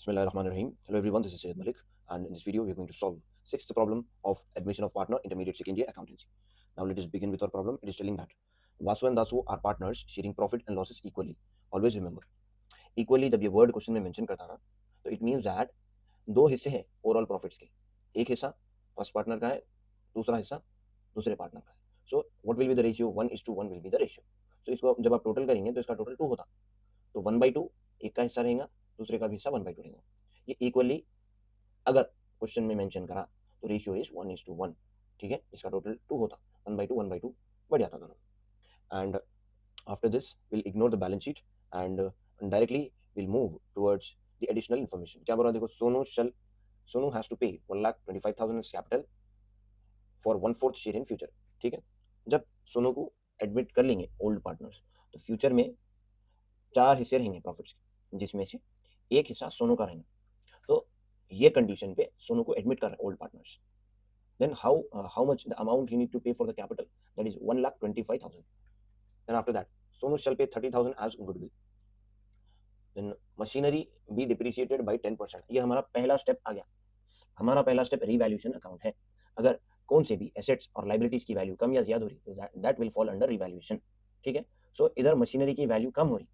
Bismillahirrahmanirrahim. Hello everyone, this is Syed Malik, and in this video we are going to solve sixth problem of admission of partner intermediate second year accountancy. Now let us begin with our problem. It is telling that Vasu and Dasu are partners sharing profit and losses equally. Always remember, equally जब ये word question में mention करता ना, तो it means that दो हिस्से हैं overall profits के. एक हिस्सा first partner का है, दूसरा हिस्सा दूसरे partner का है. So what will be the ratio? 1:1 will be the ratio. So इसको जब आप total करेंगे तो इसका total 2 होता. तो 1/2 एक का हिस्सा रहेगा, दूसरे का भी हिस्सा 1/2 रहेगा. ये इक्वली अगर क्वेश्चन में मेंशन करा तो रेशियो इज 1:1. ठीक है, इसका टोटल 2 होता. 1/2 बढ़ जाता दोनों. And after this will ignore the balance sheet and directly will move towards the additional information. क्या बोल रहा है देखो, Sonu has to pay 1,25,000 as capital for 1/4 share in future. ठीक है, जब सोनू को एडमिट कर लेंगे ओल्ड पार्टनर्स तो फ्यूचर में 4 हिस्से रहेंगे प्रॉफिट्स के, जिसमें से एक हिस्सा सोनू का रहेगा. तो ये कंडीशन पे सोनू को एडमिट कर रहे हैं old partners. Then how much the amount he need to pay for the capital, that is 1,25,000. Then after that Sonu shall pay 30,000 as goodwill. Then machinery be depreciated by 10%. ये हमारा पहला स्टेप आ गया. हमारा पहला स्टेप रिवैल्यूएशन अकाउंट है. अगर कौन से भी एसेट्स और लाइबिलिटीज की वैल्यू कम या ज्यादा हो रही तो that will fall under revaluation. ठीक है, सो इधर मशीनरी की वैल्यू कम हो रही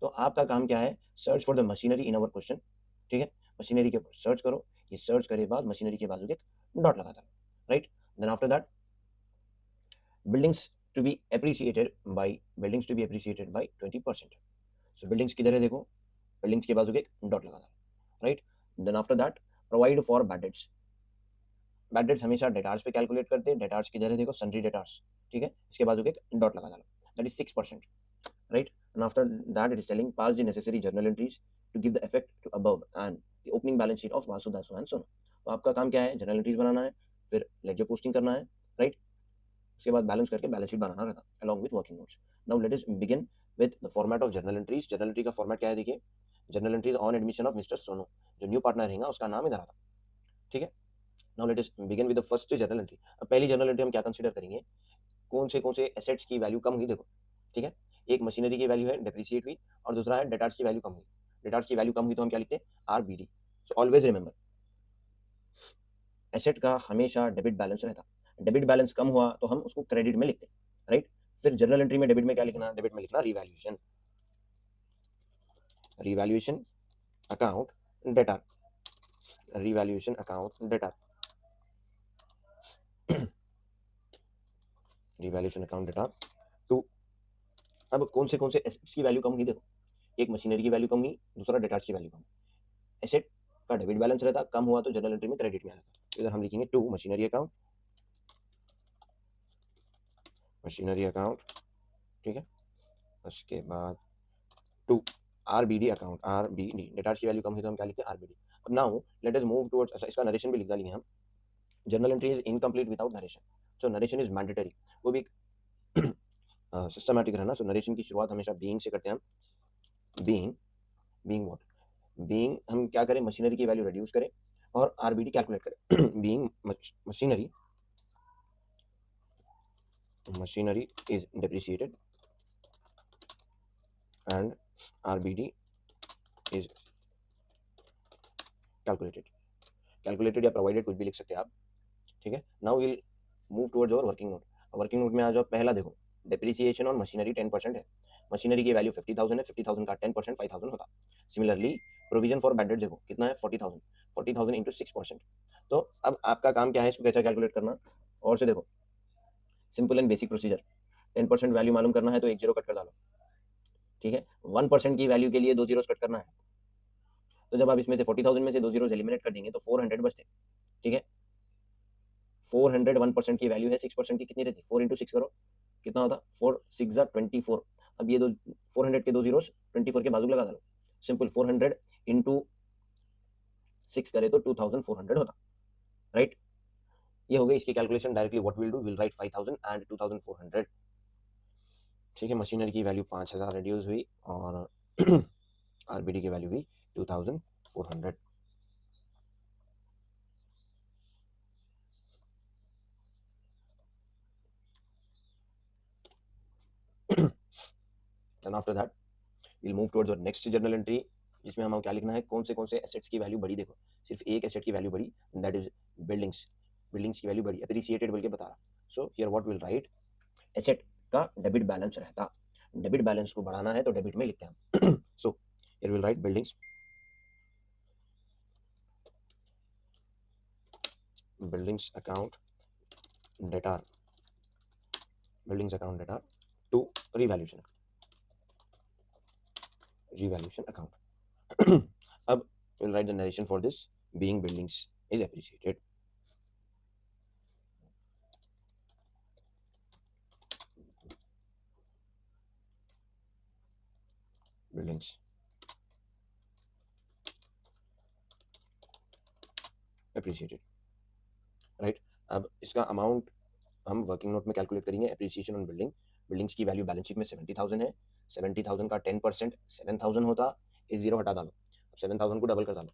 तो आपका काम क्या है, search for the machinery in our question. ठीक है, मशीनरी के ऊपर सर्च करो. ये सर्च करे बाद मशीनरी के बाजू एक डॉट लगा दो. Right, then after that buildings to be appreciated by 20%. So buildings किधर है देखो, बिल्डिंग्स के बाजू एक डॉट लगा दो. Right, then after that provide for bad debts. Bad debts हमेशा डेटार्स पे कैलकुलेट करते हैं. डेटार्स किधर है देखो, सन्ड्री डेटार्स. ठीक है, इसके बाजू एक डॉट लगा दो. That is 6%. right, and after that it is telling pass the necessary journal entries to give the effect to above and the opening balance sheet of Vasu, Dasu and Sonu. तो आपका काम क्या है, journal entries बनाना है, फिर ledger posting करना है. Right, उसके बाद बैलेंस करके बैलेंस शीट बनाना रहता along with working notes. Now let us begin with the format of journal entries. Journal entry का फॉर्मेट क्या है देखिए, journal entries on admission of mister Sonu. जो न्यू पार्टनर रहेगा उसका नाम इधर आता. ठीक है, now let us begin with the first journal entry. अब पहली जर्नल एंट्री हम क्या कंसीडर करेंगे, कौन से एसेट्स की वैल्यू कम हुई देखो. ठीक है, एक मशीनरी की वैल्यू है डेप्रिसिएट हुई और दूसरा है डेटार्स की वैल्यू कम हुई. डेटार्स की वैल्यू कम हुई तो हम क्या लिखते हैं, RBD. So always remember, asset का हमेशा डेबिट बैलेंस रहता. डेबिट बैलेंस कम हुआ तो हम उसको क्रेडिट में लिखते हैं. राइट, फिर जर्नल एंट्री में डेबिट में क्या लिखना, डेबिट में लिखना revaluation account debtor. Revaluation account debtor. Revaluation account debtor to. अब कौन से एसेट्स की वैल्यू कम हुई देखो, एक मशीनरी की वैल्यू कम हुई, दूसरा डेटार्स की वैल्यू कम. एसेट का डेबिट बैलेंस रहता, कम हुआ तो जर्नल एंट्री में क्रेडिट में आता. इधर हम लिखेंगे टू मशीनरी अकाउंट. ठीक है, उसके बाद to RBD account. RBD debtors की वैल्यू कम हुई तो हम क्या लिखते हैं, आरबीडी. अब now let us move towards, अच्छा इसका नरेशन भी लिख डालेंगे हम. Journal entry is incomplete without narration. So narration is mandatory. वो भी सिस्टमैटिक रहना. सो नरेशन की शुरुआत हमेशा बीइंग से करते हैं हम. बीइंग व्हाट, बीइंग हम क्या करें, मशीनरी की वैल्यू रिड्यूस करें और आरबीडी कैलकुलेट करें. Being machinery is depreciated and RBD is calculated या provided, कुछ भी लिख सकते हैं आप. ठीक है, now we'll move towards our working note. Working note में आ जाओ. पहला देखो, डेप्रिसिएशन और मशीनरी 10% है. मशीनरी की वैल्यू 50,000 है, 50,000 का 10% 5,000 होता. Similarly provision for bad debt देखो कितना है, 40,000. 40,000 इंटू 6%. तो अब आपका काम क्या है, इसको कैसे कैलकुलेट करना. और से देखो, simple and basic procedure. 10% value मालूम करना है तो एक जीरो कट कर डालो. ठीक है, 1% की वैल्यू के लिए 2 जीरोस कट करना है. तो जब आप इसमें से 40,000 में से 2 जीरोस एलिमिनेट कर देंगे तो 400 बचते. ठीक है, 400 1% की वैल्यू है, 6% की कितनी रहती, 4 इंटू 6 करो कितना होता, 4 6 जा 24. अब ये दो 400 के 2 जीरोस 24 के बाजू लगा दो. सिंपल 400 इंटू 6 करे तो 2400 होता. राइट, ये हो गई इसकी calculation. Directly what will do, will write 5,000 and 2400. ठीक है, मशीनरी की वैल्यू 5,000 रिड्यूस हुई और आरबीडी की वैल्यू हुई 2400. And after that we'll move towards our next journal entry. जिसमें हमें क्या लिखना है, कौन से एसेट्स की वैल्यू बढ़ी। देखो सिर्फ एक एसेट की वैल्यू बढ़ी, दैट इज बिल्डिंग्स। बिल्डिंग्स की वैल्यू बढ़ी, अप्रिसिएटेड बोल के बता रहा। So here what will write, asset का डेबिट बैलेंस रहता, डेबिट बैलेंस को बढ़ाना है तो डेबिट में लिखते हैं हम। So here will write buildings, buildings account debtor, buildings account debtor to revaluation, revaluation account. अब we'll write the narration for this, being buildings is appreciated, buildings appreciated, right. अब इसका अमाउंट हम वर्किंग नोट में calculate करेंगे। Appreciation on building, buildings की value balance sheet में 70,000 है, 70,000 का 10% 7,000 होता, एक जीरो हटा डालो, 7,000 को डबल कर डालो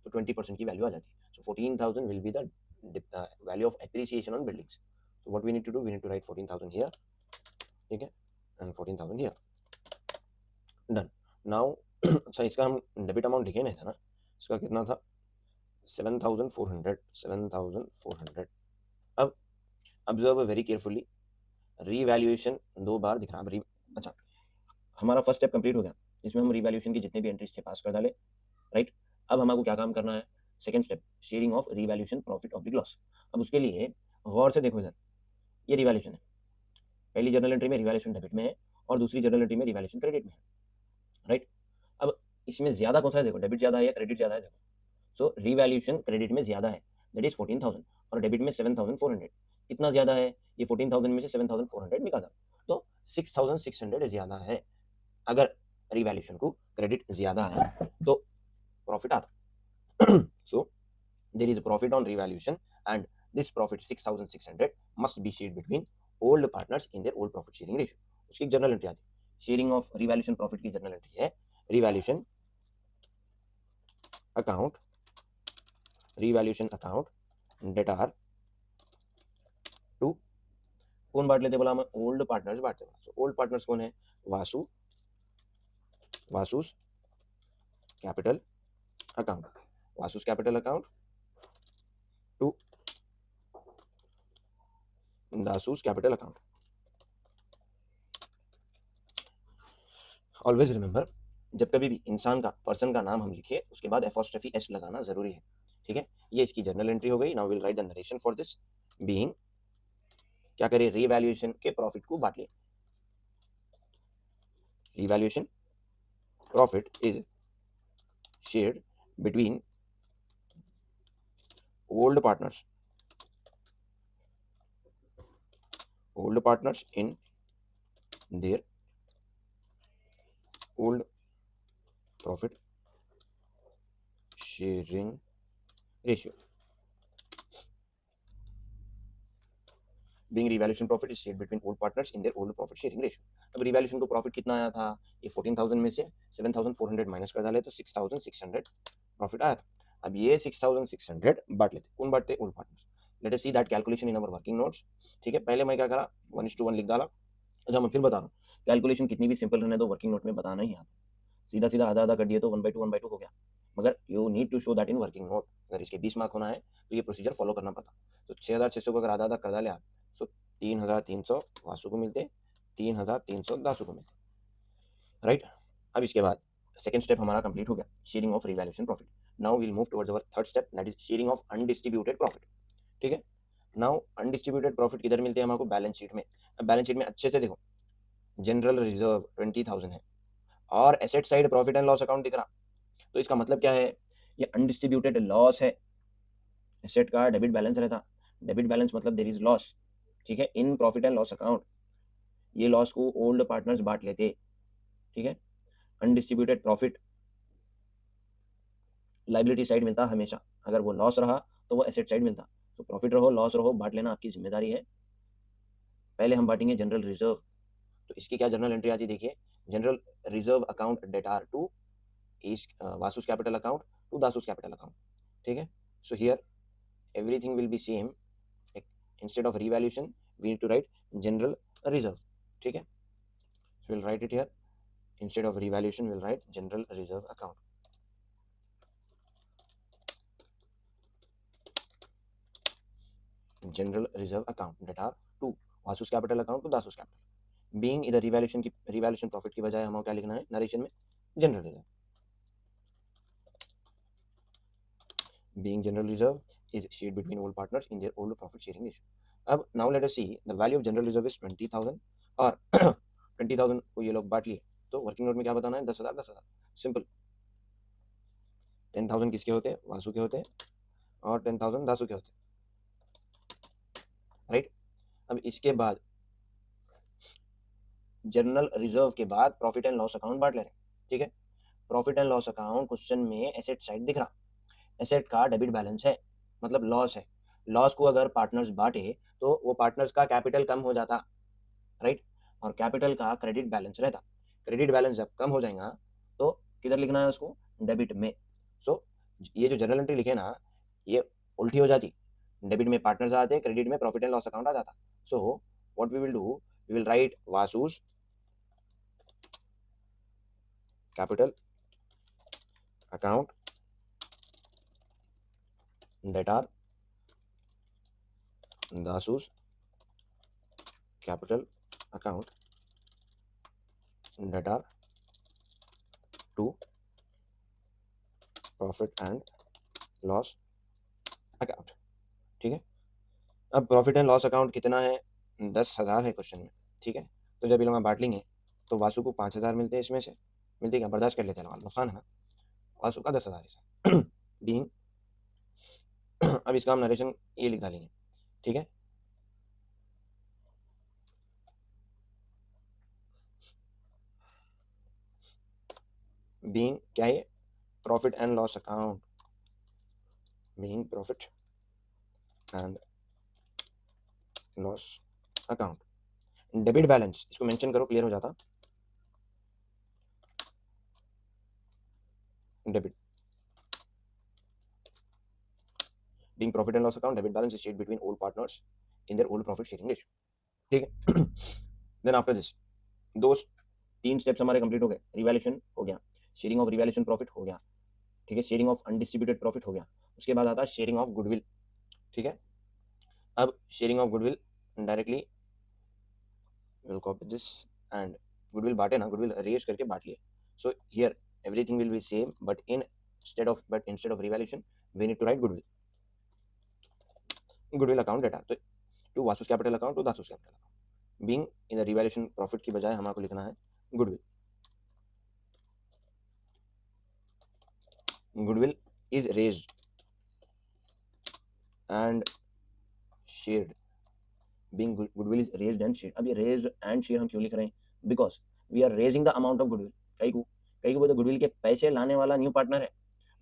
तो 20% की वैल्यू आ जाती है। So 14,000 will be the value of appreciation on buildings. So what we need to do, we need to write 14,000 here, ठीक है, एंड 14,000 हियर, डन। नाउ अच्छा इसका हम डेबिट अमाउंट लिखे नहीं था ना, इसका कितना था, 7,400, 7,400। अब ऑब्जर्व वेरी केयरफुली, रीवैल्यूएशन दो बार दिख रहा है। अच्छा हमारा फर्स्ट स्टेप कंप्लीट हो गया, इसमें हम रीवैल्यूएशन की जितने भी एंट्रीज थे पास कर डाले, राइट। अब हमारे क्या काम करना है, second step, sharing of revaluation profit oblique loss. अब उसके लिए गौर से देखो इधर, ये रिवैल्यूएशन है, पहली जर्नल एंट्री में रिवैल्यूएशन डेबिट में है और दूसरी जर्नल एंट्री में रिवैल्यूएशन क्रेडिट में है, राइट। अब इसमें ज्यादा कौन सा है, देखो डेबिट ज्यादा है या क्रेडिट ज्यादा है, देखो। सो रिवैल्यूएशन क्रेडिट में ज्यादा है, दैट इज 14,000, और डेबिट में 7,400। कितना ज्यादा है, ये 14,000 में से 7,400 निकाला तो 6,600 ज्यादा है। अगर रिवैल्यूएशन को क्रेडिट ज्यादा है तो प्रॉफिट आता। So there is a profit on revaluation and this profit 6,600 must be shared between old partners in their old profit sharing ratio. उसकी जर्नल एंट्री आती है, शेयरिंग ऑफ रिवैल्यूएशन प्रॉफिट की journal entry है, revaluation account, revaluation account debtor to, कौन बांट लेते बोला, हम ओल्ड पार्टनर्स बांटते बोला। सो ओल्ड पार्टनर्स कौन है, Vasu, Vasu's capital account, Vasu's capital account to Dasu's capital account. Always remember, जब कभी भी इंसान का, पर्सन का नाम हम लिखे उसके बाद एपोस्ट्रोफी एस लगाना जरूरी है, ठीक है। ये इसकी जर्नल एंट्री हो गई। Now will write the narration for this, being, क्या करें, रीवैल्यूएशन के प्रॉफिट को बांट ले, revaluation profit is shared between old partners, old partners in their old profit sharing ratio. Being revaluation profit is shared between old partners in their old profit sharing ratio. अब revaluation को profit कितना आया था, ये 14,000 में से 7,400 minus कर डाले तो 6,600 प्रॉफिट आया था। अब ये 6,600 बांट लेते, कौन बांटते, old partners. Let us see that calculation in our working notes, ठीक है। पहले मैं क्या करा, 1:1 लिख डाला। अच्छा मैं फिर बता रहा हूँ, कैलकुलेशन कितनी भी सिंपल रहने दो, वर्किंग नोट में बताना ही, आप सीधा सीधा आधा आधा कर दिए तो 1/2 हो गया, मगर you need to show that in working note. अगर इसके 20 मार्क होना है तो ये प्रोसीजर फॉलो करना पड़ता। तो 6,600 को अगर आधा आधा कर डाले आप, सो 3,300 वासु को मिलते, 3,300 दासु को मिलते, राइट। अब इसके बाद सेकंड स्टेप हमारा कंप्लीट हो गया, sharing of revaluation profit. Now we'll move towards our third step, that is sharing of undistributed profit, ठीक है। नाउ अनडिस्ट्रीब्यूटेड प्रॉफिट किधर मिलते हैं हमको, बैलेंस शीट में। अब बैलेंस शीट में अच्छे से देखो, जनरल रिजर्व 20,000 है और asset side profit and loss account दिख रहा, तो इसका मतलब क्या है, ये अनडिस्ट्रीब्यूटेड लॉस है। एसेट का डेबिट बैलेंस रहता, डेबिट बैलेंस मतलब देयर इज लॉस, ठीक है, in profit and loss account. ये लॉस को ओल्ड पार्टनर्स बांट लेते, ठीक है। अनडिस्ट्रीब्यूटेड प्रॉफिट लाइबिलिटी साइड मिलता हमेशा, अगर वो लॉस रहा तो वो एसेट साइड मिलता। तो प्रॉफिट रहो लॉस रहो बांट लेना आपकी जिम्मेदारी है। पहले हम बांटेंगे जनरल रिजर्व, तो इसकी क्या जर्नल एंट्री आती है, देखिए, general reserve account debtor to Vasu's capital account to Dasu's capital account, ठीक है। So here everything will be same, instead of revaluation we need to write general reserve, ठीक है। so we'll write it here, instead of revaluation we'll write general reserve account, general reserve account debtor to Vasu's capital account to Dasu's capital. Being इधर revaluation profit की बजाय हमें क्या लिखना है narration में, general reserve. Being general reserve is shared between all partners in their all profit sharing ratio. अब now let us see the value of general reserve is 20,000 और 20,000 को ये लोग बांट लिए, तो वर्किंग नोट में क्या बताना है, 10,000 10,000। सिंपल। 10,000 किसके होते हैं, वासु के होते हैं, और 10,000 दासु के होते हैं, राइट। अब इसके बाद जनरल रिजर्व के बाद प्रॉफिट एंड लॉस अकाउंट बांट ले रहे हैं, ठीक है। Profit and loss account question में एसेट साइड दिख रहा, एसेट का डेबिट बैलेंस है, मतलब लॉस है। लॉस को अगर पार्टनर्स बांटे तो वो पार्टनर्स का कैपिटल कम हो जाता, राइट, और कैपिटल का क्रेडिट बैलेंस रहता। क्रेडिट बैलेंस जब कम हो जाएगा तो किधर लिखना है उसको, डेबिट में। सो ये जो जर्नल एंट्री लिखे ना, ये उल्टी हो जाती, डेबिट में पार्टनर्स आते, क्रेडिट में प्रॉफिट एंड लॉस अकाउंट आ जाता। So what we will do, we will write Vasu's capital account debtor Dasu's capital account debtor to profit and loss account, ठीक है। अब प्रॉफिट एंड लॉस अकाउंट कितना है, 10,000 है क्वेश्चन में, ठीक है। तो जब ये लोग बांट लेंगे तो वासु को 5,000 मिलते हैं, इसमें से मिलते क्या, बर्दाश्त कर लेते हैं, नुकसान है ना। वासु का 10,000 है बीइंग अब इसका हम नरेशन ये लिख डालेंगे, ठीक है। बीइंग क्या है, profit and loss account, being profit and loss account. Debit balance इसको मेंशन करो, क्लियर हो जाता। Debit being profit and loss account, debit balance is shared between all partners in there all profit sharing ratio, ठीक है। Then after this दो 3 steps हमारे complete हो गए। रिवैल्यूएशन हो गया, शेयरिंग ऑफ रिवैल्यूएशन प्रॉफिट हो गया, ठीक है, शेयरिंग ऑफ अनडिस्ट्रीब्यूटेड प्रॉफिट हो गया, उसके बाद आता है शेयरिंग ऑफ गुडविल, ठीक है। अब sharing of goodwill directly will copy this and goodwill बांटे ना, गुडविल रेज करके बांट लिए। So here everything will be same but instead of revaluation we need to write goodwill account debtor, तो to Vasu's capital account to Dasu's capital account. Being in the revaluation profit की बजाय हमारे को लिखना है goodwill. Goodwill is raised and shared, being goodwill is raised and shared. अब ये raised and share हम क्यों लिख रहे हैं, because we are raising the amount of goodwill. कई को बोलते गुडविल के पैसे लाने वाला न्यू पार्टनर है,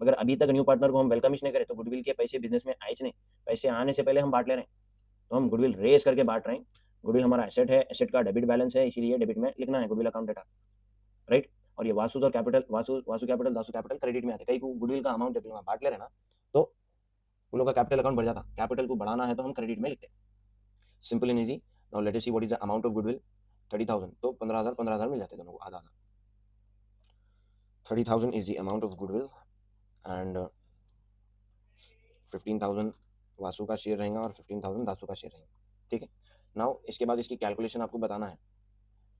मगर अभी तक न्यू पार्टनर को हम वेलकम ही नहीं करे, तो गुडविल के पैसे बिजनेस में आए नहीं, पैसे आने से पहले हम बांट ले रहे हैं, तो हम गुडविल रेज करके बांट रहे हैं। गुडविल हमारा एसेट है, एसेट का डेबिट बैलेंस है, इसीलिए डेबिट में लिखना है गुडविल अकाउंट डेटा, राइट। और ये वासु और capital, Vasu capital Dasu capital credit में आते। कई को गुडविल का अमाउंट जब बांट ले रहे ना, तो उन लोगों का कैपिटल अकाउंट बढ़ जाता, कैपिटल को बढ़ाना है तो हम क्रेडिट में लिखते हैं, simple and easy. Now let us see what is the amount of goodwill, 30,000, तो 15,000 मिल जाते दोनों को, आधा आधा। 30,000 is the amount of goodwill and 15,000 Vasu का शेयर रहेगा और 15,000 दासु का शेयर रहेगा, ठीक है। नाउ इसके बाद इसकी कैलकुलेशन आपको बताना है।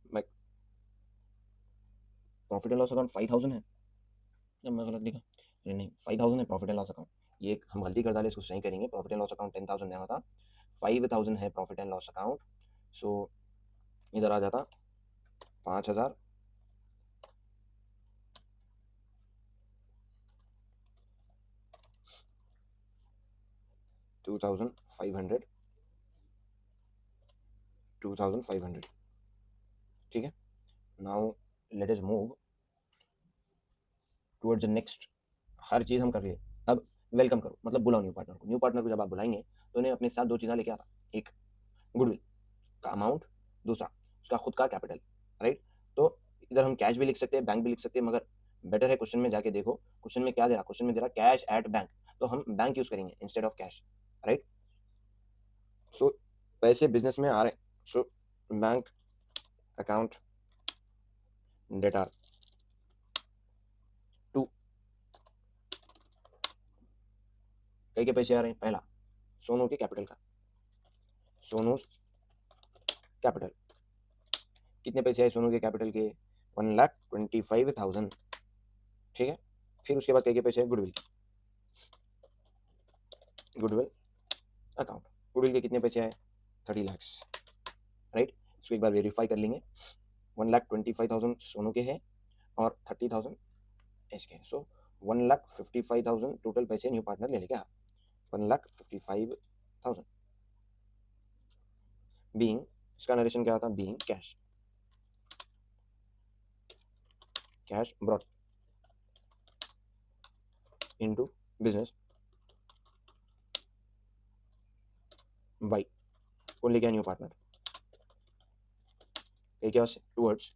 मैं प्रॉफिट एंड लॉस अकाउंट 5,000 है, जब मैं गलत लिखा, अरे नहीं 5,000 है प्रॉफिट एंड लॉस अकाउंट, ये हम गलती कर डाले, इसको सही करेंगे। प्रॉफिट एंड लॉस अकाउंट 10,000 नहीं होता, 5,000 है प्रॉफिट एंड लॉस अकाउंट। सो इधर आ जाता 5,000 2,500 2,500, ठीक है। Now let us move towards the next. हर चीज़ हम कर लिए, अब वेलकम करो, मतलब बुलाओ न्यू पार्टनर को। न्यू पार्टनर को जब आप बुलाएंगे तो उन्हें अपने साथ दो चीज़ें लेके आता, एक गुडविल का अमाउंट, दूसरा उसका खुद का कैपिटल, राइट। तो इधर हम कैश भी लिख सकते हैं, बैंक भी लिख सकते हैं, मगर बेटर है क्वेश्चन में जाके देखो, क्वेश्चन में क्या दे रहा, क्वेश्चन में दे रहा कैश एट बैंक, तो हम बैंक यूज करेंगे instead of cash, right. So पैसे बिजनेस में आ रहे, so bank account debtor to, कई के पैसे आ रहे हैं, पहला सोनू के कैपिटल का, सोनू कैपिटल, कितने पैसे आए सोनू के कैपिटल के? 1,25,000, ठीक है। फिर उसके बाद क्या पैसे? गुडविल, गुडविल अकाउंट, गुडविल के कितने पैसे आए? 30 लाख, राइट। इसको एक बार वेरीफाई कर लेंगे। 1,25,000 सोनू के हैं और 30,000 इसके हैं। सो 1,55,000 टोटल पैसे न्यू पार्टनर ले लेगा। 1,55,000 बीइंग, इसका नरेशन क्या था? Being cash, cash brought into business by, कौन लेके आया? New partner. क्या towards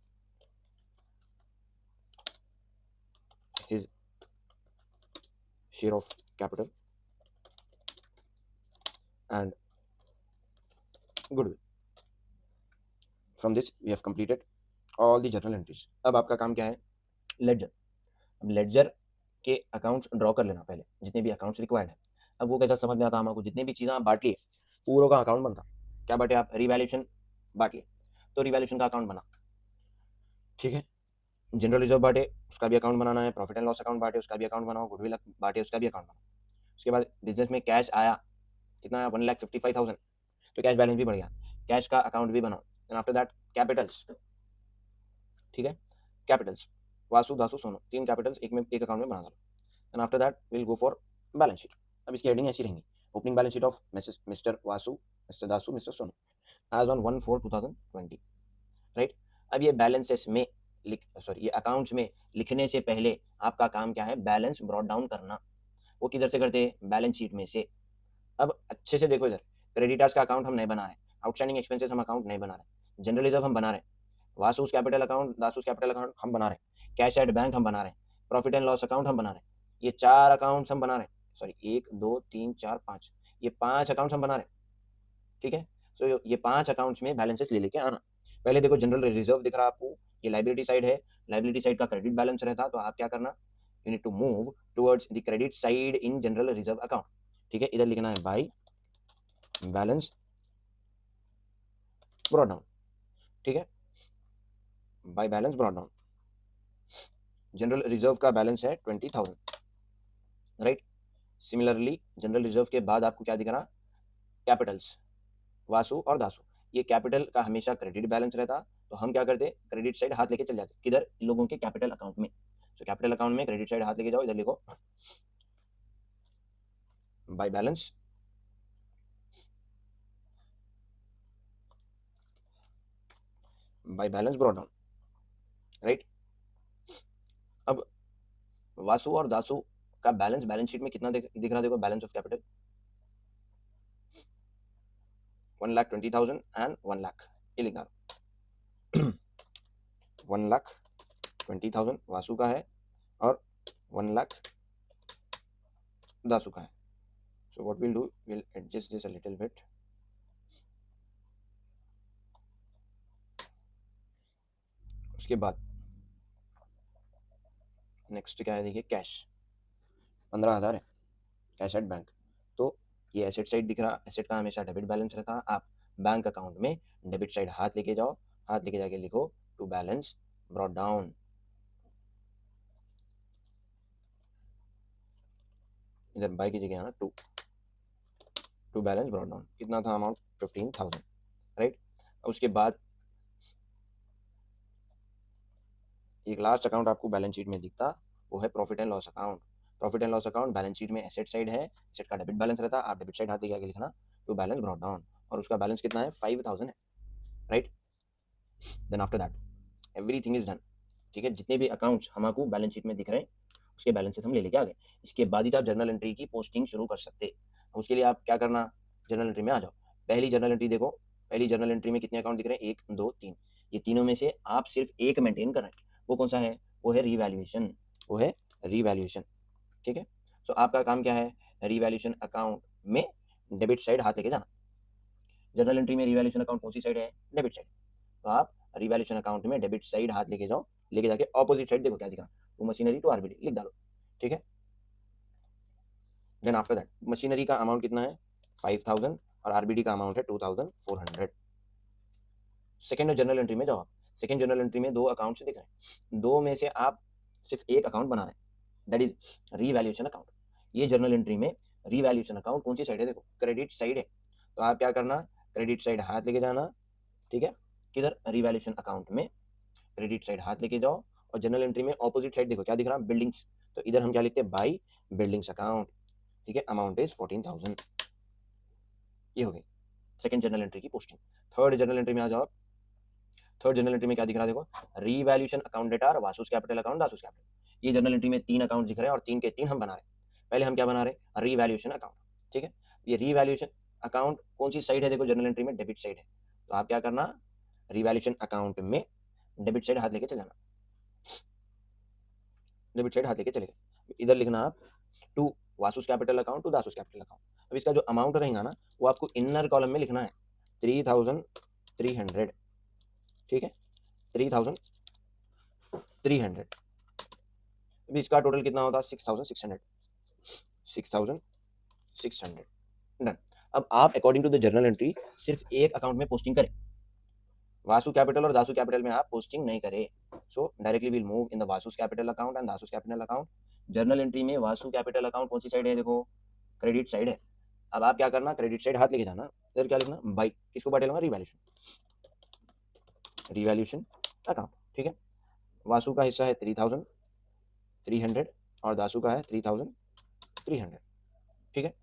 his share of capital and goodwill. From this we have completed all the journal entries. अब आपका काम क्या है? लेडजर। अब लेडजर के अकाउंट्स ड्रॉ कर लेना पहले, जितने भी अकाउंट्स रिक्वायर्ड है। अब वो कैसा समझ में आता है हमारे को? जितनी भी चीज़ें आप बांट लिए पूरों का अकाउंट बनता। क्या बांटे आप? रिवैल्यूएशन बांट लिए, तो रिवैल्यूएशन का अकाउंट बना, ठीक है। जनरल रिजर्व बांटे, उसका भी अकाउंट बनाना है। प्रॉफिट एंड लॉस अकाउंट बांटे, उसका भी अकाउंट बनाओ। गुडविल बांटे, उसका भी अकाउंट बनाओ। उसके बाद बिजनेस में कैश आया, कितना आया? 1,55,000, तो कैश बैलेंस भी बढ़ गया, कैश का अकाउंट भी बनाओ। एंड आफ्टर दैट कैपिटल्स, ठीक है। कैपिटल्स वासु दासु सोनू, तीन कैपिटल्स एक अकाउंट में बना दो। And after that will go for balance sheet. अब इसकी हेडिंग ऐसी रहेंगी, opening balance sheet of mister Vasu, mister Dasu, mister Sonu as on 1/4/2020, right. अब ये बैलेंसेस में ये अकाउंट्स में लिखने से पहले आपका काम क्या है? बैलेंस ब्रॉट डाउन करना। वो किधर से करते हैं? बैलेंस शीट में से। अब अच्छे से देखो इधर, क्रेडिटर्स का अकाउंट हम नहीं बना रहे, आउटस्टैंडिंग एक्सपेंसेस हम अकाउंट नहीं बना रहे, जनरल रिजर्व हम बना रहे, वासूस कैपिटल अकाउंट, दासूस कैपिटल अकाउंट हम बना रहे, कैश एट बैंक हम बना रहे, प्रॉफिट एंड लॉस अकाउंट हम बना रहे। ये चार अकाउंट्स हम बना रहे, सॉरी 1 2 3 4 5, ये 5 अकाउंट्स हम बना रहे, ठीक है। सो ये 5 अकाउंट्स में बैलेंसेस ले लेके आना। पहले देखो जनरल रिजर्व दिख रहा है आपको, ये लाइबिलिटी साइड है, लाइबिलिटी साइड का क्रेडिट बैलेंस रहता, तो आप क्या करना? You need to move towards the credit side in general reserve account, ठीक है। इधर लिखना है बाई बैलेंस ब्रॉट डाउन, ठीक है, by balance brought down. General reserve का बैलेंस है 20,000, राइट। सिमिलरली जनरल रिजर्व के बाद आपको क्या दिख रहा? कैपिटल्स वासु और दासु, ये कैपिटल का हमेशा क्रेडिट बैलेंस रहता, तो हम क्या करते? क्रेडिट साइड हाथ लेके चल जाते, किधर? इन लोगों के कैपिटल अकाउंट में। तो कैपिटल अकाउंट में क्रेडिट साइड हाथ लेके जाओ, इधर लिखो by balance brought down, right. अब वासु और दासु का बैलेंस शीट में कितना दिख रहा? देखो balance of capital 1,20,000 and 1 lakh, ये लिखा 1,20,000 वासु का है और 1 लाख दासु का है। So what we'll do, we'll adjust this a little bit. उसके बाद नेक्स्ट क्या है? देखिए कैश 15,000 है, कैश एट बैंक, तो ये एसेट साइड दिख रहा, एसेट का हमेशा डेबिट बैलेंस रहता, आप बैंक अकाउंट में डेबिट साइड हाथ लेके जाओ, हाथ लेके जाके लिखो टू बैलेंस ब्रॉट डाउन, इधर बाई की जगह ना टू बैलेंस ब्रॉट डाउन। कितना था अमाउंट? 15,000, राइट। उसके बाद एक लास्ट अकाउंट आपको बैलेंस शीट में दिखता, वो है profit and loss account. Profit and loss account balance sheet में एसेट साइड है, एसेट का डेबिट बैलेंस रहता, आप डेबिट साइड हाथ लेके आगे लिखना टू बैलेंस ब्रॉट डाउन, और उसका बैलेंस कितना है? 5,000 है, right. Then after that everything is done, ठीक है। जितने भी अकाउंट्स हमको बैलेंस शीट में दिख रहे हैं उसके बैलेंसेस हम ले लेके आ गए। इसके बाद ही आप जर्नल एंट्री की पोस्टिंग शुरू कर सकते। उसके लिए आप क्या करना? जर्नल एंट्री में आ जाओ, पहली जर्नल एंट्री देखो, पहली जर्नल एंट्री में कितने अकाउंट दिख रहे हैं? 1 2 3, ये तीनों में से आप सिर्फ एक मेंटेन कर रहे हैं, वो कौन सा है? वो है रिवैल्यूएशन, वो है रिवैल्यूएशन, ठीक है। तो आपका काम क्या है? रिवैल्यूएशन अकाउंट में डेबिट साइड हाथ लेके जाना। जर्नल एंट्री में रिवैल्यूएशन अकाउंट कौन सी साइड है? डेबिट साइड, तो आप रिवैल्यूएशन अकाउंट में डेबिट साइड हाथ लेके जाओ, लेके जाके ऑपोजिट साइड देखो क्या दिखा, टू मशीनरी टू आरबीडी लिख डालो, ठीक है। देन आफ्टर दैट मशीनरी का अमाउंट कितना है? 5,000 और आरबीडी का अमाउंट है 2400। सेकेंड जनरल एंट्री में जाओ आप। सेकेंड जनरल एंट्री में दो अकाउंट्स दिख रहे हैं, दो में से आप सिर्फ एक अकाउंट बना रहे हैं, दैट इज रीवैल्यूएशन अकाउंट। ये जर्नल एंट्री में रीवैल्यूएशन अकाउंट कौन सी साइड है, देखो क्रेडिट साइड है, तो आप क्या करना, क्रेडिट साइड हाथ लेके जाना, ठीक है, किधर, रीवैल्यूएशन अकाउंट में क्रेडिट साइड हाथ लेके जाओ, और जनरल एंट्री में ऑपोजिट साइड देखो क्या दिख रहा है, बिल्डिंग्स, तो इधर हम क्या लिखते हैं, बाई बिल्डिंग्स अकाउंट, ठीक है, अमाउंट इज 14,000। ये हो गई सेकंड जनरल एंट्री की पोस्टिंग। थर्ड जनरल एंट्री में आ जाओ। थर्ड जनरल एंट्री में क्या दिख रहा है, देखो रीवैल्यूएशन अकाउंट डेटा और वासुस कैपिटल अकाउंट दासुस कैपिटल। ये जनरल एंट्री में तीन अकाउंट दिख रहे हैं और तीन के तीन हम बना रहे हैं। पहले हम क्या बना रहे हैं, रीवैल्यूएशन अकाउंट, ठीक है। ये रीवैल्यूएशन अकाउंट कौन सी साइड है, देखो जनरल एंट्री में डेबिट साइड है, तो आप क्या करना, रीवैल्यूएशन अकाउंट में डेबिट साइड हाथ लेके चले जाना, डेबिट साइड हाथ लेके चले गए, इधर लिखना आप to Vasu's capital account to Dasu's capital account. अब इसका जो अमाउंट रहेगा ना वो आपको इनर कॉलम में लिखना है 3,300, ठीक है, 3,300। अभी इसका टोटल कितना होता है, 6,600, 6,600, डन। अब आप according to the journal entry सिर्फ एक अकाउंट में पोस्टिंग करें, वासु कैपिटल और दासु कैपिटल में आप पोस्टिंग नहीं करें, so directly will move in the Vasu's capital account and Dasu's capital account. Journal entry में वासु कैपिटल अकाउंट कौन सी साइड है, देखो क्रेडिट साइड है। अब आप क्या करना, क्रेडिट साइड हाथ लेके जाना, इधर क्या लिखना, बाई, किसको बाटे लूंगा, रीवैल्यूएशन, रीवैल्यूएशन अकाउंट, ठीक है। वासु का हिस्सा है 3,300 और दासु का है 3,300, ठीक है,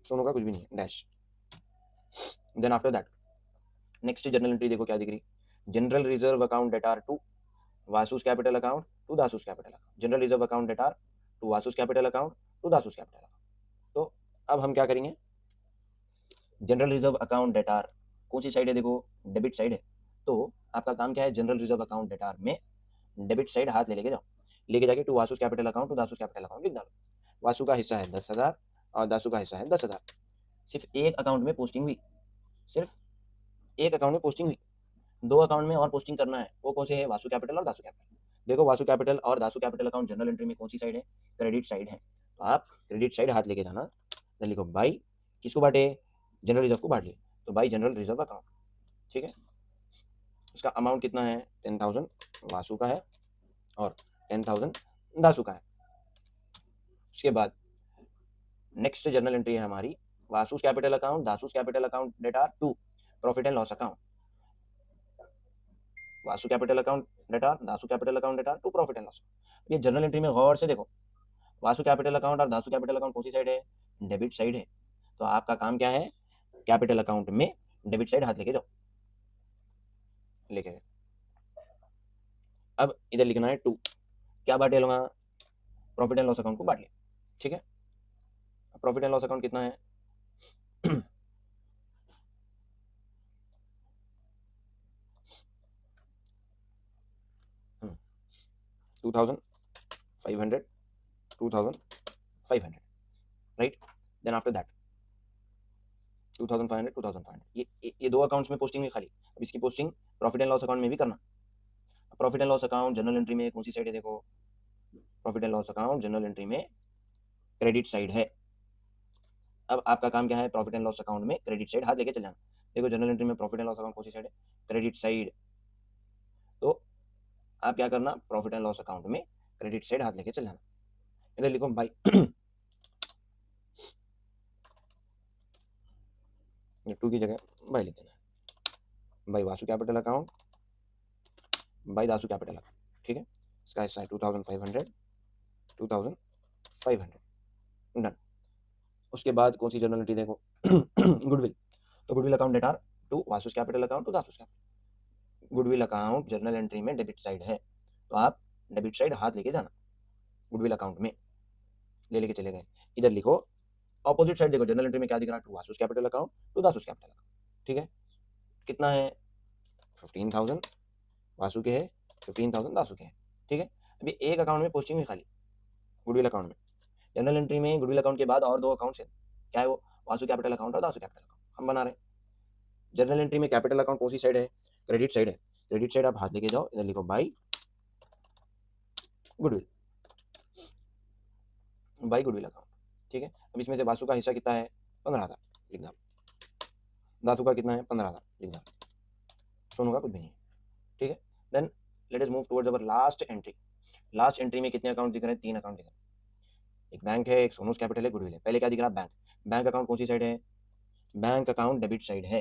सोनू का कुछ भी नहीं है, dash. Then after that next general entry देखो क्या दिख रही, general reserve account debtor to Vasu's capital account to Dasu's capital account, general reserve account debtor to Vasu's capital account to Dasu's capital account. तो अब हम क्या करेंगे, जनरल रिजर्व अकाउंट डेटार कौन सी साइड है, देखो डेबिट साइड है, तो आपका काम क्या है, जनरल रिजर्व अकाउंट डेटार में डेबिट साइड हाथ लेके जाओ, लेके जाके to Vasu's capital account to Dasu's capital account लिख डालो। वासु का हिस्सा है 10,000 और दासु का हिस्सा है 10,000। सिर्फ एक अकाउंट में पोस्टिंग हुई, सिर्फ एक अकाउंट में पोस्टिंग हुई, दो अकाउंट में और पोस्टिंग करना है, वो कौन से है, वासु कैपिटल और दासु कैपिटल। देखो वासु कैपिटल और Dasu capital account general entry में कौन सी साइड है, क्रेडिट साइड है, तो आप क्रेडिट साइड हाथ लेके जाना, तो लिखो बाई, किसको बांटे, जनरल रिजर्व को बांट लिए, तो बाई जनरल रिजर्व अकाउंट, ठीक है। इसका अमाउंट कितना है, 10,000 वासु का है और 10,000 दासु का है। उसके बाद नेक्स्ट जनरल एंट्री है हमारी Vasu's capital account Dasu's capital account debtor to profit and loss account, Vasu capital account debtor Dasu capital account debtor to profit and loss. ये जनरल एंट्री में गौर से देखो, वासु कैपिटल अकाउंट और दासु कैपिटल अकाउंट कौन सी साइड है, डेबिट साइड है, तो आपका काम क्या है, कैपिटल अकाउंट में डेबिट साइड हाथ लेके जाओ, लेके गए। अब इधर लिखना है टू, क्या बांटे लूंगा, प्रॉफिट एंड लॉस अकाउंट को बांट लिया, ठीक है। प्रॉफिट एंड लॉस अकाउंट कितना है 2,500, 2,500, राइट। देन आफ्टर दैट 2,500, 2,500, ये दो अकाउंट्स में पोस्टिंग हुई खाली। अब इसकी posting profit and loss account में भी करना। Profit and loss account general entry में कौन सी साइड है, देखो profit and loss account general entry में क्रेडिट साइड है। अब आपका काम क्या है, प्रॉफिट एंड लॉस अकाउंट में क्रेडिट साइड हाथ लेके चल जाना। देखो जनरल एंट्री में प्रॉफिट एंड लॉस अकाउंट कौन सी साइड है, क्रेडिट साइड, तो आप क्या करना, प्रॉफिट एंड लॉस अकाउंट में क्रेडिट साइड हाथ लेके चल जाना। इधर लिखो भाई टू की जगह भाई लिख देना, भाई Vasu capital account by Dasu capital account, ठीक है। इसका हिस्सा है 2,500, 2,500, डन। उसके बाद कौन सी जनरल एंट्री देखो गुडविल, तो goodwill account debtor to Vasu's capital account to Dasu's capital. Goodwill account general entry में डेबिट साइड है, तो आप डेबिट साइड हाथ लेके जाना, गुडविल अकाउंट में ले लेके चले गए। इधर लिखो ऑपोजिट साइड, देखो जनरल एंट्री में क्या दिख रहा है, to Vasu's capital account to Dasu's capital account, ठीक है। कितना है 15,000 वासु के है, 15,000 दासु के है, ठीक है। अभी एक अकाउंट में पोस्टिंग हुई खाली, गुडविल अकाउंट में। जनरल एंट्री में गुडविल अकाउंट के बाद और दो अकाउंट्स है, क्या है वो, वासु कैपिटल अकाउंट और दासु कैपिटल अकाउंट हम बना रहे हैं। जनरल एंट्री में कैपिटल अकाउंट कौन सी साइड है, क्रेडिट साइड है, क्रेडिट साइड आप हाथ लेके जाओ, इधर लिखो by goodwill, by goodwill account, ठीक है। अब इसमें से वासु का हिस्सा कितना है, 15,000 लिख दो, दासू का कितना है 15,000 लिख दो, सोनू का कुछ भी नहीं है, ठीक है। Then let us move towards our last entry. Last entry में कितने अकाउंट दिख रहे हैं? 3 अकाउंट दिख रहे हैं, एक बैंक है, एक सोनूस कैपिटल है, गुडविल है। पहले क्या दिख रहा है? बैंक। बैंक अकाउंट कौन सी साइड है? बैंक अकाउंट डेबिट साइड है,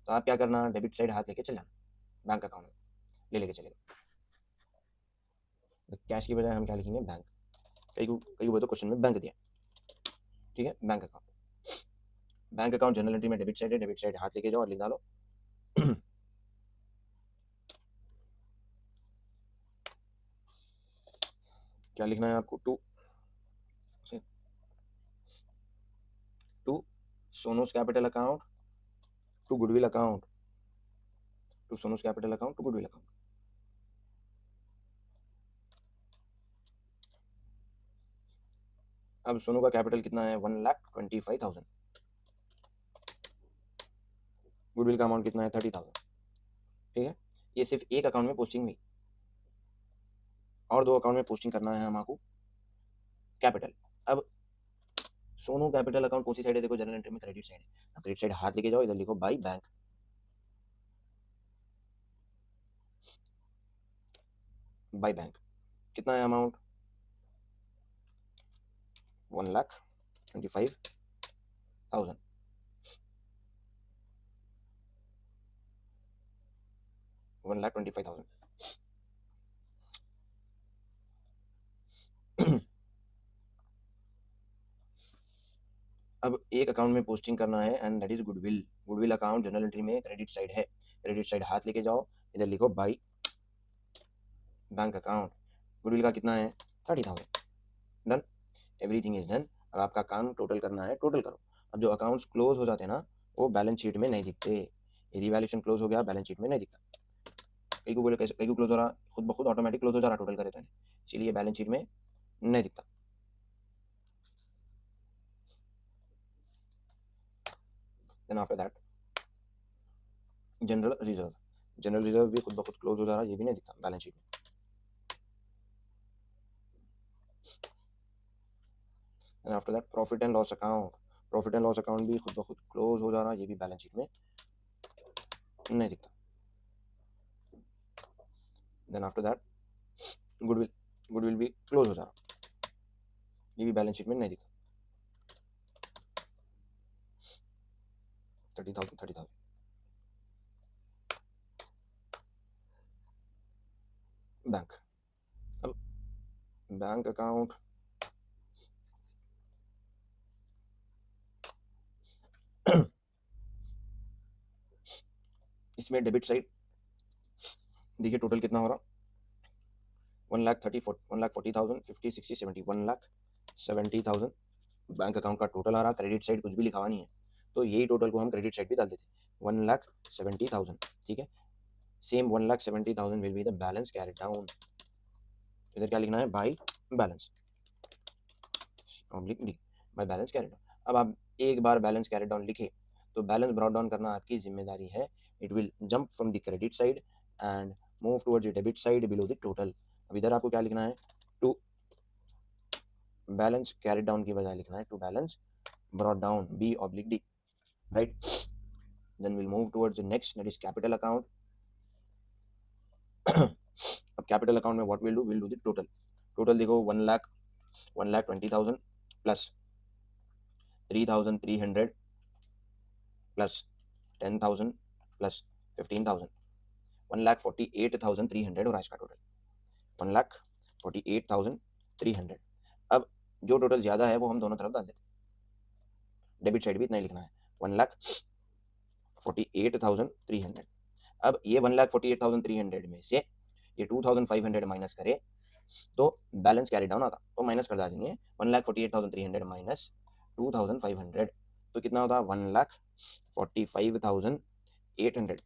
तो आप क्या करना, डेबिट साइड हाथ लेके चल जाना, बैंक अकाउंट में ले लेके चलेगा। कैश की बजाय हम क्या लिखेंगे? बैंक। कई वो तो क्वेश्चन में बैंक दिया, ठीक है। Bank account, bank account general entry में डेबिट साइड है, डेबिट साइड हाथ लेके जाओ और लिख डालो क्या लिखना है आपको? To Sonu's capital account to goodwill account, to Sonu's capital account to goodwill account. अब सोनू का कैपिटल कितना है? 1,25,000। गुडविल का अमाउंट कितना है? 30,000, ठीक है। ये सिर्फ एक अकाउंट में पोस्टिंग हुई, और 2 अकाउंट में पोस्टिंग करना है हमको कैपिटल। अब सोनू कैपिटल अकाउंट कौन सी साइड है? देखो जनरल एंट्री में क्रेडिट साइड है, क्रेडिट साइड हाथ लेके जाओ, इधर लिखो बाई बैंक। बाई बैंक कितना है अमाउंट? 1,25,000। 1,25,000 अब एक अकाउंट में पोस्टिंग करना है and that is goodwill. Goodwill account general entry में क्रेडिट साइड है, क्रेडिट साइड हाथ लेके जाओ, इधर लिखो बाई बैंक अकाउंट। गुडविल का कितना है? 30,000। Done, everything is done. अब आपका काम टोटल करना है, टोटल करो। अब जो अकाउंट्स क्लोज हो जाते हैं ना, वो बैलेंस शीट में नहीं दिखते। ये रिवैल्यूएशन क्लोज हो गया, बैलेंस शीट में नहीं दिखता। कई को बोले कैसे, कई को क्लोज हो रहा, खुद ब खुद ऑटोमेटिक क्लोज हो जा रहा टोटल करे तो, इसीलिए बैलेंस शीट में नहीं दिखता। Then after that general reserve, general reserve भी खुद ब खुद क्लोज हो जा रहा, ये भी नहीं दिखता बैलेंस शीट में। And after that profit and loss account, profit and loss account भी खुद ब खुद क्लोज हो जा रहा, ये भी बैलेंस शीट में नहीं दिखता। Then after that goodwill, goodwill भी क्लोज हो जा रहा, ये भी बैलेंस शीट में नहीं दिखता। 30,000 30,000। बैंक, अब बैंक अकाउंट इसमें डेबिट साइड देखिए टोटल कितना हो रहा, 1,40,000 50 60 70, 1,70,000 बैंक अकाउंट का टोटल आ रहा। क्रेडिट साइड कुछ भी लिखा हुआ नहीं है, तो यही टोटल को हम क्रेडिट साइड भी डाल देते, 1,70,000, ठीक है। Same 1,70,000 will be the balance carried down. इधर क्या लिखना है? By balance oblique D, by balance carried down. अब आप एक बार बैलेंस कैरिड डाउन लिखे तो बैलेंस ब्रॉट डाउन करना आपकी जिम्मेदारी है। It will jump from the credit side and move towards the debit side below the total. अब इधर आपको क्या लिखना है? टू बैलेंस कैरिड डाउन की बजाय लिखना है to balance brought down, b oblique d, right. Then will move towards the next, that is capital account. अब कैपिटल अकाउंट में what will do the total. Total देखो 1,20,000 प्लस 3,300 प्लस 10,000 प्लस 15,000, 1,48,300 हो रहा है इसका टोटल, 1,48,300। अब जो टोटल ज़्यादा है वो हम दोनों तरफ डाल देते, डेबिट साइड भी इतना ही लिखना है, 1,48,300। अब ये 1,48,300 में से ये 2,500 माइनस करे तो बैलेंस कैरी डाउन आता, तो माइनस कर देंगे 1,48,300 माइनस 2,500, तो कितना होता है? 1,45,800,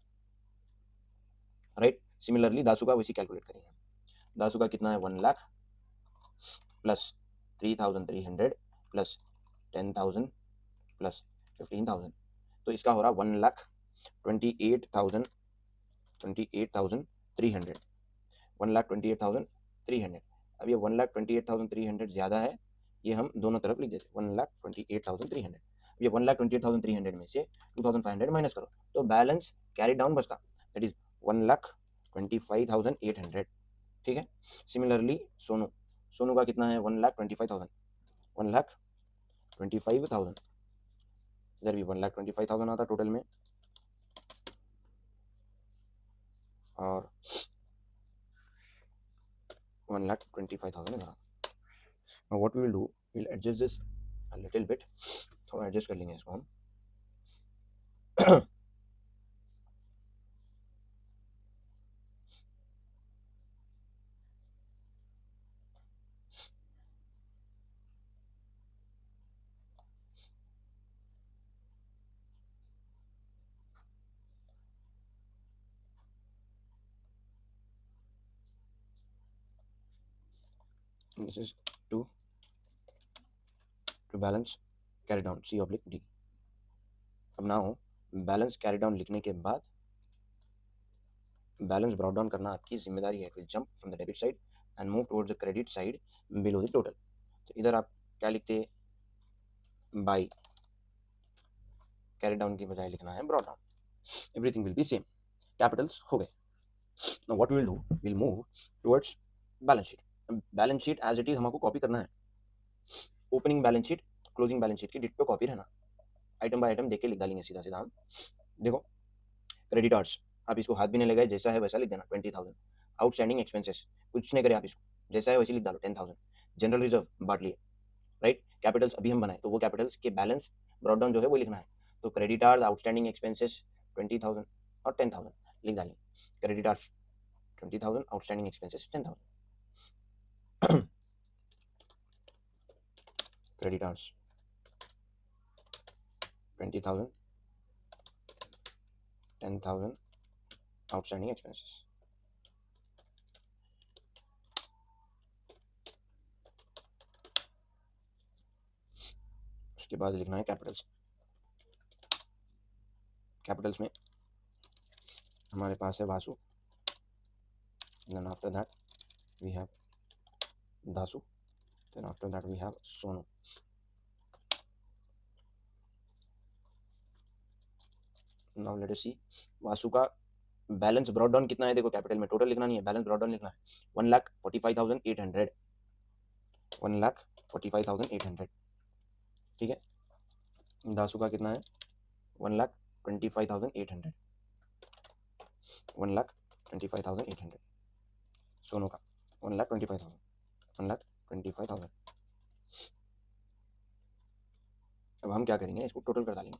राइट। सिमिलरली दासू का वैसे कैलकुलेट करेंगे। दासू का कितना है? 1,00,000 प्लस 3,300 प्लस 10,000 प्लस 15,000, तो इसका हो रहा 1,28,300, 1,28,300। अब ये 1,28,300 ज़्यादा है, ये हम दोनों तरफ लिख देते, 1,28,300। ये 1,28,300 में से 2,500 माइनस करो तो बैलेंस कैरी डाउन बचता, दैट इज 1,25,800। ठीक है। सिमिलरली सोनू, सोनू का कितना है 1,25,000, 1,25,000 इधर भी 1,25,000 आता टोटल में, और 1,25,000 इधर आता। Now what we will do, we'll adjust this a little bit, थोड़ा एडजस्ट कर लेंगे इसको हम। This is to balance carry down C/D। अब ना हो बैलेंस कैरी डाउन लिखने के बाद बैलेंस ब्रॉट डाउन करना आपकी जिम्मेदारी है। Will jump from the debit side and move towards the credit side below the total. तो इधर आप क्या लिखते, बाई कैरी डाउन की बजाय लिखना है brought down, everything will be same, capitals हो गए। Now what we will do, will move towards balance sheet. Balance sheet as it is हमको कॉपी करना है, opening balance sheet closing balance sheet की डिट पे कॉपी रहना, आइटम बाय आइटम देख के लिख डालेंगे सीधा सीधा हम। देखो क्रेडिटर्स, आप इसको हाथ भी नहीं लगाए, जैसा है वैसा लिख देना 20,000। आउटस्टैंडिंग एक्सपेंसेस कुछ नहीं करे आप, इसको जैसा है वैसे लिख डालो 10,000। जनरल रिजर्व बांट लिए, राइट। कैपिटल्स अभी हम बनाए तो वो कैपिटल्स के बैलेंस ब्रॉट डाउन जो है वो लिखना है। तो क्रेडिटर्स आउटस्टैंडिंग एक्सपेंसेस 20,000 और 10,000 लिख डालें। Creditors 20,000, outstanding expenses 10,000। Creditors 20,000, 10,000, outstanding expenses. उसके बाद लिखना है कैपिटल्स। कैपिटल्स में हमारे पास है Vasu, then after that we have Dasu, then after that we have Sonu. Now let us see Vasu का बैलेंस ब्रॉट डाउन कितना है। देखो कैपिटल में टोटल लिखना नहीं है, बैलेंस ब्रॉट डाउन लिखना है 1,45,800, 1,45,800। ठीक है। दासु का कितना है 1,25,800, 1,25,800। सोनू का 1,25,000, 1,25,000। अब हम क्या करेंगे, इसको टोटल कर डालेंगे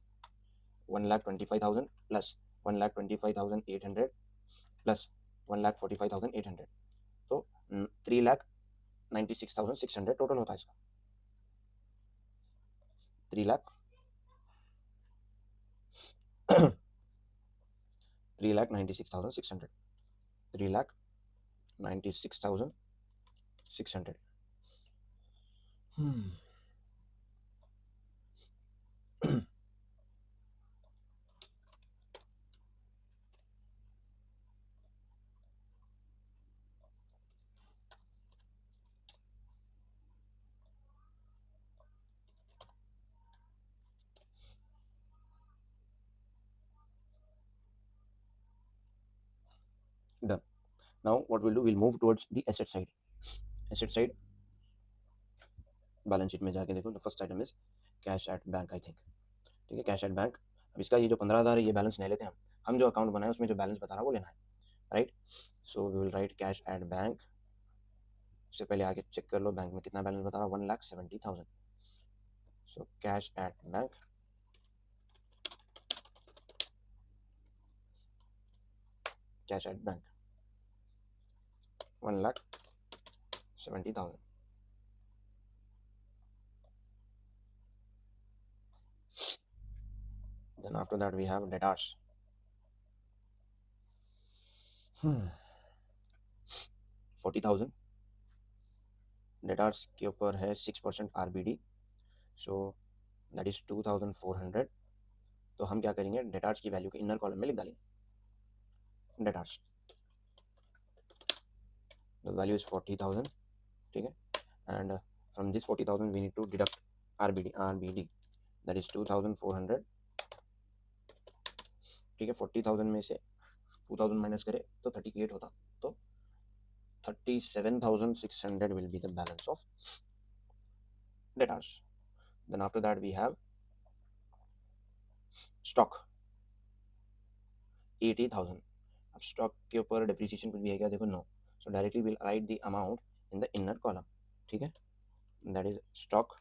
1,25,000 प्लस 1,25,800 प्लस 1,45,800, तो 3,96,600 टोटल होता है इसका। 3,96,600, 3,96,600। Done. Now what we'll do, we'll move towards the asset side. Asset side balance sheet में जाके देखो, the first item is cash at bank I think. ठीक है, कैश एट बैंक। अब इसका ये जो 15,000 है ये बैलेंस नहीं लेते हम जो अकाउंट बनाए उसमें जो बैलेंस बता रहा है वो लेना है, right. So we will write cash at bank. उससे पहले आगे चेक कर लो बैंक में कितना बैलेंस बता रहा है, 1,70,000। So cash at bank, cash at bank 1,70,000। Then after that we have debtors, 40,000। debtors के ऊपर है 6% RBD, सो दैट इज 2,400। तो हम क्या करेंगे, debtors की वैल्यू के इनर कॉलम में लिख डालेंगे debtors, द वैल्यू इज 40,000। ठीक है, and from this 40,000 we need to deduct RBD। That is 2400, ठीक है। 40,000 में से 2000 माइनस करें तो 38 होता, तो 37,600 will be the balance of debtors. Then after that we have stock 80,000. अब स्टॉक के ऊपर डिप्रिसिएशन कुछ भी है क्या, देखो no, so directly will write the amount in the inner column, ठीक है। That is stock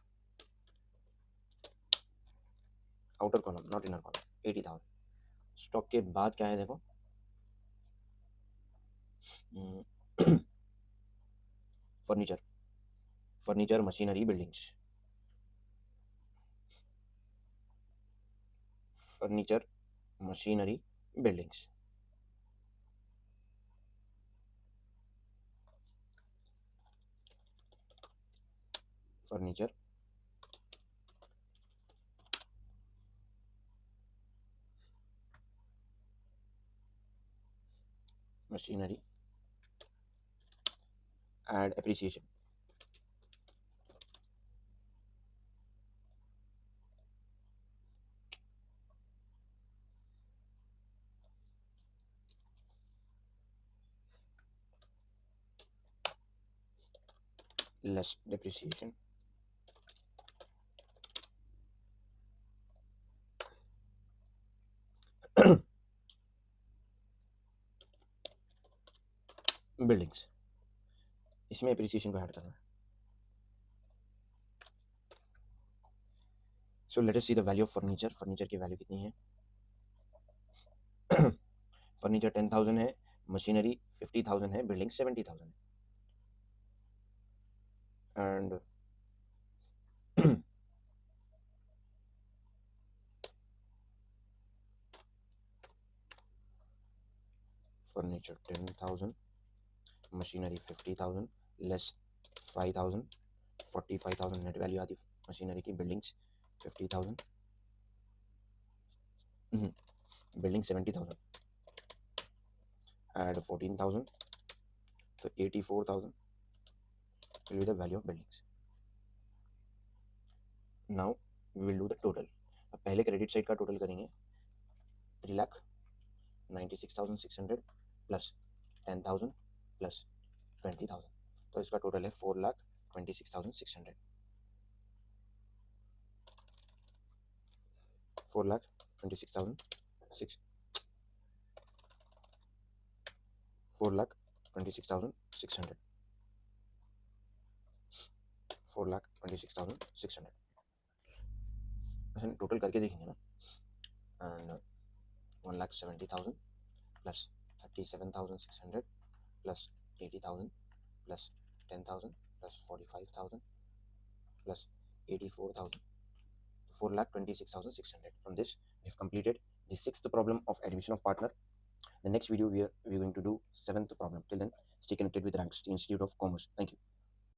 outer column not inner column 80,000। Stock के बाद क्या है देखो, furniture, furniture machinery buildings, furniture machinery buildings, furniture machinery add appreciation, less depreciation, buildings, इसमें appreciation को add करना है। So let us see the value of furniture. Furniture की वैल्यू कितनी है, फर्नीचर 10,000 है, मशीनरी 50,000 है, बिल्डिंग 70,000 है। And furniture 10,000, machinery 50,000, less 5,000, 45,000 net value आती मशीनरी की। बिल्डिंग्स 50,000, बिल्डिंग 70,000, एड 14,000, तो 84,000 will be the value of buildings. Now we will do the total. अब पहले क्रेडिट साइड का टोटल करेंगे, 3,96,600 प्लस 10,000 प्लस 20,000, तो इसका टोटल है 4,26,600, 4,26,600, 4,26,600, 4,26,600 ऐसे टोटल करके देखेंगे ना। And 1,70,000 plus 37,600 plus 80,000 plus 10,000 plus 45,000 plus 84,000, 4,26,600. From this, we have completed the sixth problem of admission of partner. The next video we are going to do seventh problem. Till then, stay connected with Ranks, the Institute of Commerce. Thank you.